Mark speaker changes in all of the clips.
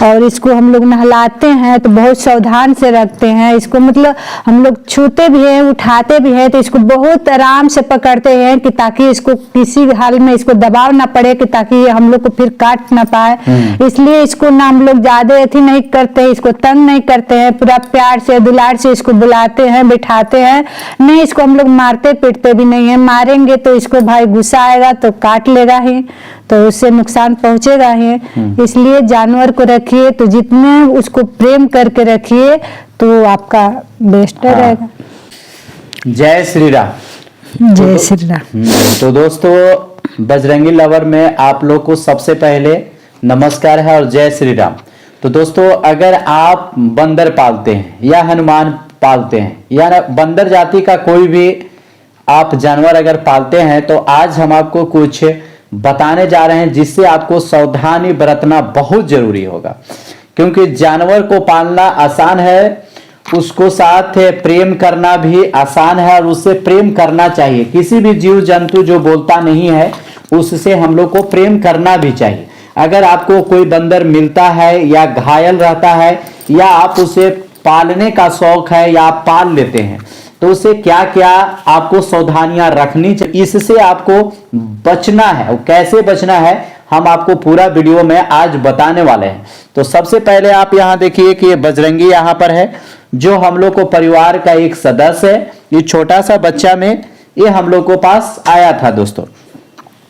Speaker 1: और इसको हम लोग नहलाते हैं तो बहुत सावधान से रखते हैं इसको, मतलब हम लोग छूते भी हैं, उठाते भी हैं, तो इसको बहुत आराम से पकड़ते हैं कि ताकि इसको किसी हाल में इसको दबाव ना पड़े, कि ताकि हम लोग को फिर काट ना पाए। इसलिए इसको ना हम लोग ज्यादा अथी नहीं करते, इसको तंग नहीं करते हैं, पूरा प्यार से दुलार से इसको बुलाते हैं, बिठाते हैं। नहीं, इसको हम लोग मारते पीटते भी नहीं है, मारेंगे तो इसको भाई गुस्सा आएगा तो काट लेगा ही, तो उससे नुकसान पहुंचेगा ही। इसलिए जानवर को रखिए तो जितने उसको प्रेम करके रखिए तो आपका बेस्ट रहेगा।
Speaker 2: जय श्री राम।
Speaker 1: जय श्री राम।
Speaker 2: तो दोस्तों, बजरंगी लवर में आप लोग को सबसे पहले नमस्कार है और जय श्री राम। तो दोस्तों, अगर आप बंदर पालते हैं या हनुमान पालते हैं या बंदर जाति का कोई भी आप जानवर अगर पालते हैं, तो आज हम आपको कुछ बताने जा रहे हैं जिससे आपको सावधानी बरतना बहुत जरूरी होगा। क्योंकि जानवर को पालना आसान है, उसको साथ प्रेम करना भी आसान है और उससे प्रेम करना चाहिए। किसी भी जीव जंतु जो बोलता नहीं है उससे हम लोग को प्रेम करना भी चाहिए। अगर आपको कोई बंदर मिलता है या घायल रहता है या आप उसे पालने का शौक है या आप पाल लेते हैं, तो उससे क्या क्या आपको सावधानियां रखनी चाहिए, इससे आपको बचना है। और कैसे बचना है हम आपको पूरा वीडियो में आज बताने वाले हैं। तो सबसे पहले आप यहाँ देखिए कि ये बजरंगी यहाँ पर है, जो हम लोग को परिवार का एक सदस्य है। ये छोटा सा बच्चा में ये हम लोग को पास आया था दोस्तों,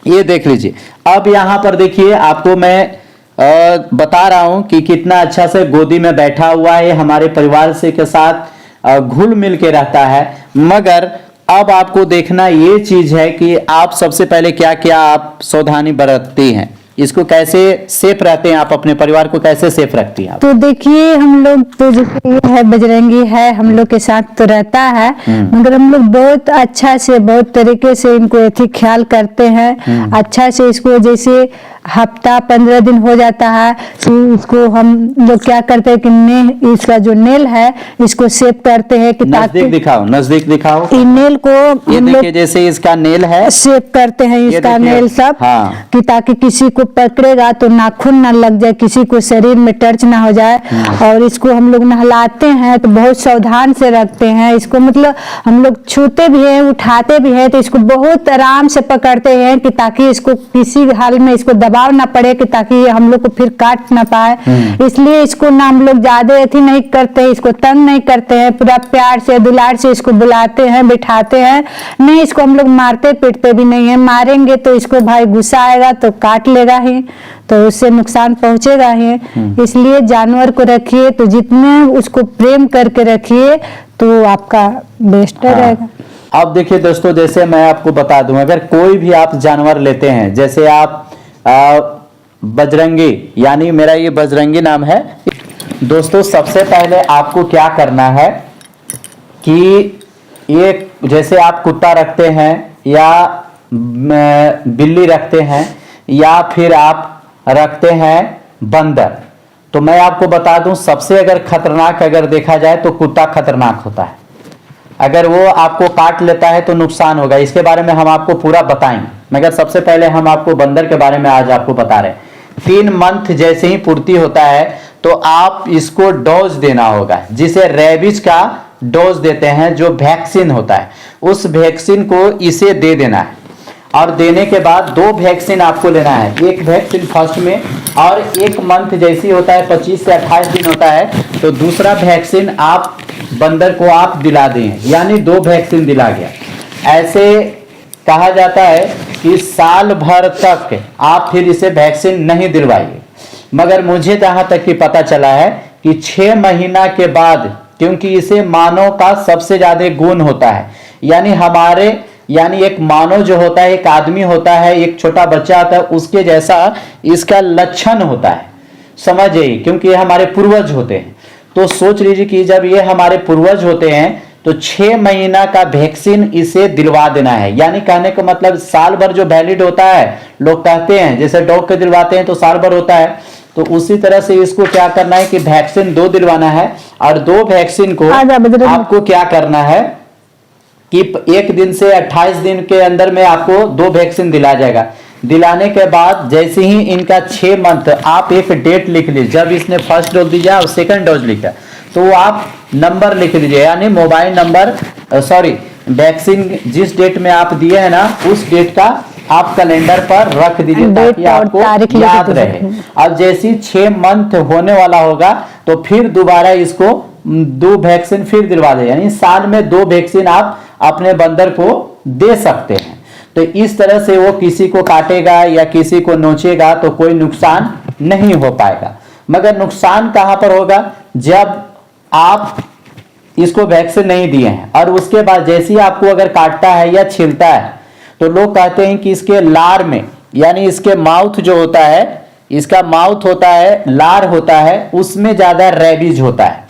Speaker 2: ये देख लीजिए। अब यहाँ पर देखिए, आपको मैं बता रहा हूं कि कितना अच्छा से गोदी में बैठा हुआ है, हमारे परिवार से के साथ घुल मिल के रहता है। मगर अब आपको देखना ये चीज है कि आप सबसे पहले क्या क्या आप सावधानी बरतती हैं, इसको कैसे सेफ रहते हैं, आप अपने परिवार को कैसे सेफ रखती हैं आप?
Speaker 1: तो देखिए, हम लोग तो जैसे ये है बजरंगी है, हम लोग के साथ तो रहता है, मगर हम लोग बहुत अच्छा से बहुत तरीके से इनको ऐसी ख्याल करते हैं। अच्छा से इसको जैसे हफ्ता 15 दिन हो जाता है तो इसको हम लोग क्या करते हैं कि इसका जो नेल है इसको सेव करते हैं कि ताकि
Speaker 2: नजदीक दिखाओ
Speaker 1: इन नेल को
Speaker 2: ये देखिए, जैसे इसका नेल है
Speaker 1: सेव करते हैं इसका नेल सब।
Speaker 2: हाँ।
Speaker 1: कि ताकि किसी को पकड़ेगा तो नाखून ना लग जाए, किसी को शरीर में टच ना हो जाए। और इसको हम लोग नहलाते हैं तो बहुत सावधान से रखते हैं इसको, मतलब हम लोग छूते भी हैं, उठाते भी हैं, तो इसको बहुत आराम से पकड़ते हैं कि ताकि इसको किसी हाल में इसको दबाव ना पड़े, कि ताकि हम लोग को फिर काट ना पाए। इसलिए इसको ना हम लोग ज्यादा अथी नहीं करते, इसको तंग नहीं करते हैं, पूरा प्यार से दुलार से इसको बुलाते हैं, बिठाते हैं। नहीं, इसको हम लोग मारते पीटते भी नहीं है, मारेंगे तो इसको भाई गुस्सा आएगा तो काट लेगा ही, तो उससे नुकसान पहुंचेगा ही। इसलिए जानवर को रखिए तो जितने उसको प्रेम करके रखिए तो आपका बेस्ट रहेगा।
Speaker 2: अब देखिए दोस्तों, जैसे मैं आपको बता दूं, अगर कोई भी आप जानवर लेते हैं, जैसे आप बजरंगी, यानी मेरा ये बजरंगी नाम है दोस्तों। सबसे पहले आपको क्या करना है कि ये जैसे आप कुत्ता रखते हैं या बिल्ली रखते हैं या फिर आप रखते हैं बंदर, तो मैं आपको बता दूं, सबसे अगर खतरनाक अगर देखा जाए तो कुत्ता खतरनाक होता है। अगर वो आपको काट लेता है तो नुकसान होगा, इसके बारे में हम आपको पूरा बताएंगे। मगर सबसे पहले हम आपको बंदर के बारे में आज आपको बता रहे हैं। 3 मंथ जैसे ही पूर्ति होता है तो आप इसको डोज देना होगा, जिसे रेबीज का डोज देते हैं, जो वैक्सीन होता है, उस वैक्सीन को इसे दे देना है। और देने के बाद 2 वैक्सीन आपको लेना है, एक वैक्सीन फर्स्ट में, और 1 मंथ जैसी होता है 25 से 28 दिन होता है तो दूसरा वैक्सीन आप बंदर को आप दिला दें, यानी 2 वैक्सीन दिला गया। ऐसे कहा जाता है कि साल भर तक आप फिर इसे वैक्सीन नहीं दिलवाइए। मगर मुझे जहां तक कि पता चला है कि 6 महीना के बाद, क्योंकि इसे मानव का सबसे ज्यादा गुण होता है, यानी एक मानव जो होता है, एक आदमी होता है, एक छोटा बच्चा होता है, उसके जैसा इसका लक्षण होता है, समझिए। क्योंकि ये हमारे पूर्वज होते हैं, तो सोच लीजिए कि जब ये हमारे पूर्वज होते हैं तो 6 महीना का वैक्सीन इसे दिलवा देना है। यानी कहने का मतलब साल भर जो वैलिड होता है, लोग कहते हैं जैसे डॉग के दिलवाते हैं तो साल भर होता है, तो उसी तरह से इसको क्या करना है कि वैक्सीन 2 दिलवाना है। और 2 वैक्सीन को आपको क्या करना है कि 1 दिन से 28 दिन के अंदर में आपको 2 वैक्सीन दिलाया जाएगा। दिलाने के बाद जैसे ही इनका 6 मंथ आप एक डेट लिख लीजिए, जब इसने फर्स्ट डोज दिया और सेकंड डोज लिखा तो आप नंबर लिख लीजिए, यानी मोबाइल नंबर सॉरी वैक्सीन जिस डेट में आप दिए हैं ना उस डेट का आप कैलेंडर पर रख दीजिए ताकि आपको याद रहे। अब जैसे 6 मंथ होने वाला होगा तो फिर दोबारा इसको 2 वैक्सीन फिर दिलवा दे, यानी साल में 2 वैक्सीन आप अपने बंदर को दे सकते हैं। तो इस तरह से वो किसी को काटेगा या किसी को नोचेगा तो कोई नुकसान नहीं हो पाएगा। मगर नुकसान कहां पर होगा, जब आप इसको वैक्सीन नहीं दिए हैं और उसके बाद जैसे ही आपको अगर काटता है या छीलता है तो लोग कहते हैं कि इसके लार में, यानी इसके माउथ जो होता है, इसका माउथ होता है, लार होता है, उसमें ज्यादा रेबीज होता है।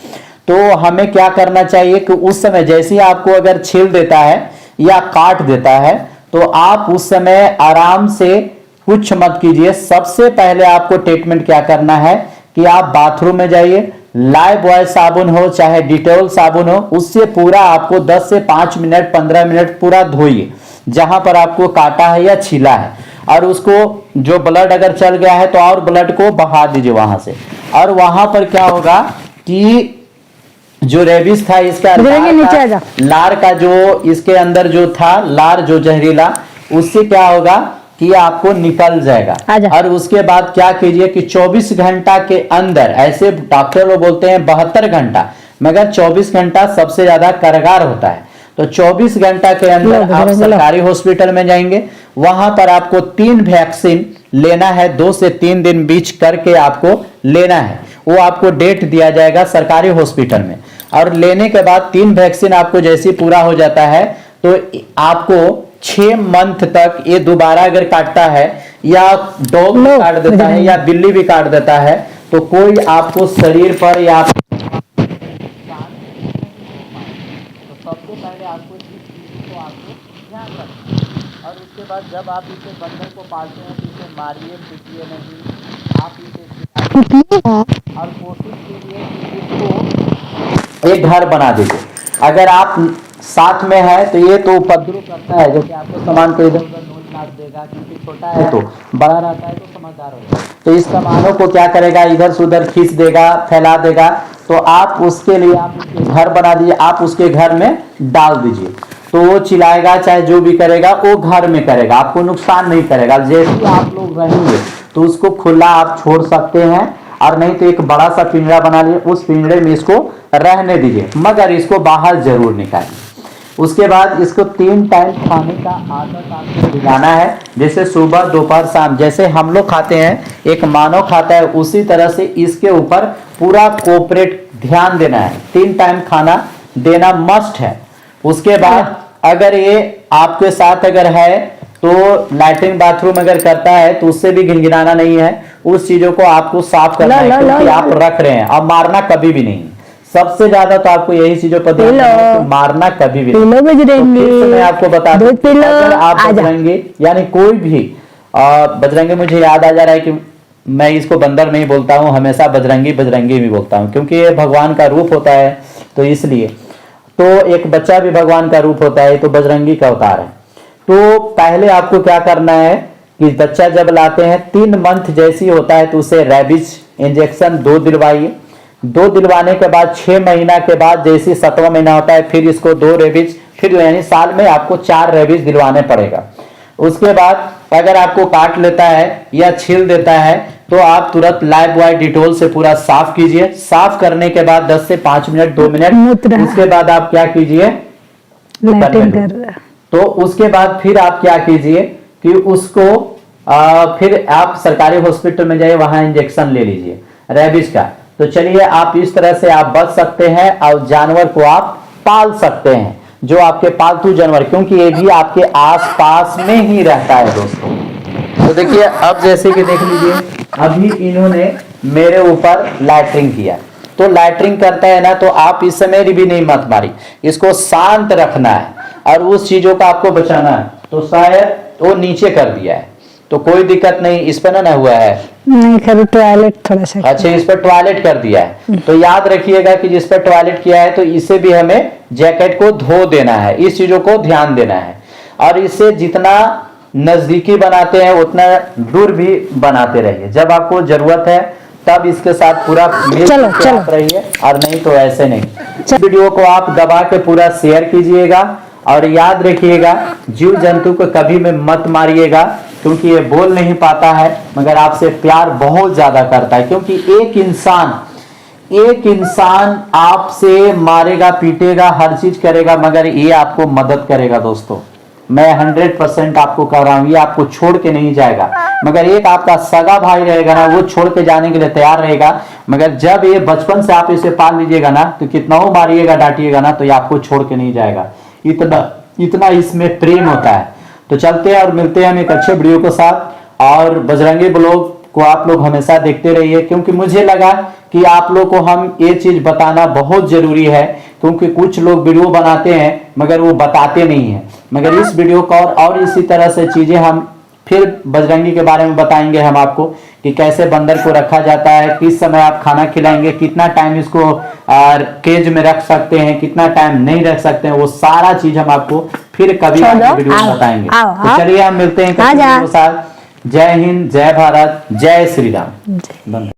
Speaker 2: तो हमें क्या करना चाहिए कि उस समय जैसे ही आपको अगर छील देता है या काट देता है तो आप उस समय आराम से कुछ मत कीजिए। सबसे पहले आपको ट्रीटमेंट क्या करना है कि आप बाथरूम में जाइए, लाइफ बॉय साबुन हो चाहे डिटॉल साबुन हो, उससे पूरा आपको 10 से 5 मिनट 15 मिनट पूरा धोइए जहां पर आपको काटा है या छीला है, और उसको जो ब्लड अगर चल गया है तो और ब्लड को बहा दीजिए वहां से। और वहां पर क्या होगा कि जो रेबिस था इसका लार का जो इसके अंदर जो था लार जो जहरीला, उससे क्या होगा कि आपको निकल जाएगा। और उसके बाद क्या कीजिए कि 24 घंटा के अंदर, ऐसे डॉक्टर लोग बोलते हैं 72 घंटा, मगर 24 घंटा सबसे ज्यादा कारगर होता है। तो 24 घंटा के अंदर आप सरकारी हॉस्पिटल में जाएंगे, वहां पर आपको 3 वैक्सीन लेना है, 2 से 3 दिन बीच करके आपको लेना है। वो आपको डेट दिया जाएगा सरकारी हॉस्पिटल में, और लेने के बाद 3 वैक्सीन आपको जैसे पूरा हो जाता है तो आपको 6 मंथ तक ये दोबारा अगर काटता है या डॉग भी काट देता है या बिल्ली भी काट देता है तो कोई आपको शरीर पर या सबसे पहले आपको इस चीज को आपको ध्यान रखना है। और उसके बाद जब आप इसे बंदर को पालते हैं तो इसे मारिए पीटिए नहीं, आप इसे और कोशिश कीजिए कि इसको एक घर बना दीजिए। अगर आप साथ में है तो ये तो उपद्रव करता है, जैसे आपको सामान को इधर उधर नोच नाच देगा, क्योंकि छोटा है तो बड़ा रहता है तो समझदार होगा, तो इस सामानों को क्या करेगा इधर से उधर खींच देगा, फैला देगा। तो आप उसके लिए आप उसके घर बना दीजिए, आप उसके घर में डाल दीजिए, तो वो चिल्लाएगा चाहे जो भी करेगा वो घर में करेगा, आपको नुकसान नहीं करेगा। जैसे आप लोग रहेंगे तो उसको खुला आप छोड़ सकते हैं, और नहीं तो एक बड़ा सा पिंजरा बना लीजिए, उस पिंजरे में इसको रहने दीजिए, मगर इसको बाहर जरूर निकालिए। उसके बाद इसको 3 टाइम खाने का आदत आपको दिलाना है, जैसे सुबह दोपहर शाम, जैसे हम लोग खाते हैं एक मानव खाता है उसी तरह से इसके ऊपर पूरा कोऑपरेट ध्यान देना है। 3 टाइम खाना देना मस्ट है। उसके बाद अगर ये आपके साथ अगर है तो लैट्रिन बाथरूम अगर करता है तो उससे भी गिनगिनाना नहीं है, उस चीजों को आपको साफ करना है, क्योंकि आप रख रहे हैं। अब मारना कभी भी नहीं, सबसे ज्यादा तो आपको यही चीजों पर ध्यान देना है कि मारना कभी भी नहीं। तो मैं आपको बता दूं, अगर आप बजरंगी यानी कोई भी बजरंगी, मुझे याद आ जा रहा है कि मैं इसको बंदर नहीं बोलता हूँ, हमेशा बजरंगी बजरंगी भी बोलता हूँ, क्योंकि ये भगवान का रूप होता है, तो इसलिए। तो एक बच्चा भी भगवान का रूप होता है, तो बजरंगी का अवतार है। तो पहले आपको क्या करना है कि बच्चा जब लाते हैं 3 मंथ जैसी होता है तो उसे रेबिज इंजेक्शन 2 दिलवाइए। 2 दिलवाने के बाद 6 महीना के बाद जैसे 7वां महीना होता है फिर इसको 2 रेबिज, फिर यानी साल में आपको 4 रेबिज दिलवाने पड़ेगा। उसके बाद अगर आपको काट लेता है या छील देता है तो आप तुरंत लाइफ बॉय डिटॉल से पूरा साफ कीजिए। साफ करने के बाद 10 से 5 मिनट 2 मिनट, उसके बाद आप क्या कीजिए तो उसके बाद फिर आप क्या कीजिए कि उसको फिर आप सरकारी हॉस्पिटल में जाइए, वहां इंजेक्शन ले लीजिए रेबिज का। तो चलिए आप इस तरह से आप बच सकते हैं और जानवर को आप पाल सकते हैं, जो आपके पालतू जानवर, क्योंकि ये भी आपके आसपास में ही रहता है दोस्तों। तो देखिए अब जैसे कि देख लीजिए अभी इन्होंने मेरे ऊपर लैट्रिन किया, तो लैट्रिन करता है ना, तो आप इस समय भी नहीं मत मारी, इसको शांत रखना है और उस चीजों का आपको बचाना है। तो शायद वो नीचे कर दिया है तो कोई दिक्कत नहीं, इस पर ना हुआ है
Speaker 1: नहीं, खैर टॉयलेट थोड़ा सा,
Speaker 2: अच्छा इस पर टॉयलेट कर दिया है। तो याद रखिएगा कि जिस पर टॉयलेट किया है तो इसे भी हमें जैकेट को धो देना है, इस चीजों को ध्यान देना है। और इससे जितना नजदीकी बनाते हैं उतना दूर भी बनाते रहिए। जब आपको जरूरत है तब इसके साथ पूरा मिल
Speaker 1: चलो,
Speaker 2: के
Speaker 1: चलो।
Speaker 2: आप रहिए, और नहीं तो ऐसे नहीं। इस वीडियो को आप दबा के पूरा शेयर कीजिएगा, और याद रखिएगा जीव जंतु को कभी में मत मारिएगा, क्योंकि ये बोल नहीं पाता है मगर आपसे प्यार बहुत ज्यादा करता है। क्योंकि एक इंसान आपसे मारेगा, पीटेगा, हर चीज करेगा, मगर ये आपको मदद करेगा। दोस्तों मैं 100% आपको कह रहा हूं, ये आपको छोड़ के नहीं जाएगा। मगर एक आपका सगा भाई रहेगा ना, वो छोड़ के जाने के लिए तैयार रहेगा, मगर जब ये बचपन से आप इसे पाल लीजिएगा ना, तो कितना हो मारिएगा, डांटिएगा ना, तो ये आपको छोड़ के नहीं जाएगा। इतना इसमें प्रेम होता है। तो चलते हैं और मिलते हैं हम एक अच्छे वीडियो के साथ। और बजरंगी ब्लॉग को आप लोग हमेशा देखते रहिए, क्योंकि मुझे लगा कि आप लोग को हम ये चीज बताना बहुत जरूरी है। क्योंकि कुछ लोग वीडियो बनाते हैं मगर वो बताते नहीं है। मगर इस वीडियो का और इसी तरह से चीजें हम फिर बजरंगी के बारे में बताएंगे हम आपको, कि कैसे बंदर को रखा जाता है, किस समय आप खाना खिलाएंगे, कितना टाइम इसको केज में रख सकते हैं, कितना टाइम नहीं रख सकते हैं, वो सारा चीज हम आपको फिर कभी
Speaker 1: चलो,
Speaker 2: वीडियो में
Speaker 1: आओ,
Speaker 2: बताएंगे।
Speaker 1: आओ,
Speaker 2: तो चलिए हम मिलते हैं
Speaker 1: आजा।
Speaker 2: साथ। जय हिंद, जय भारत, जय श्री राम।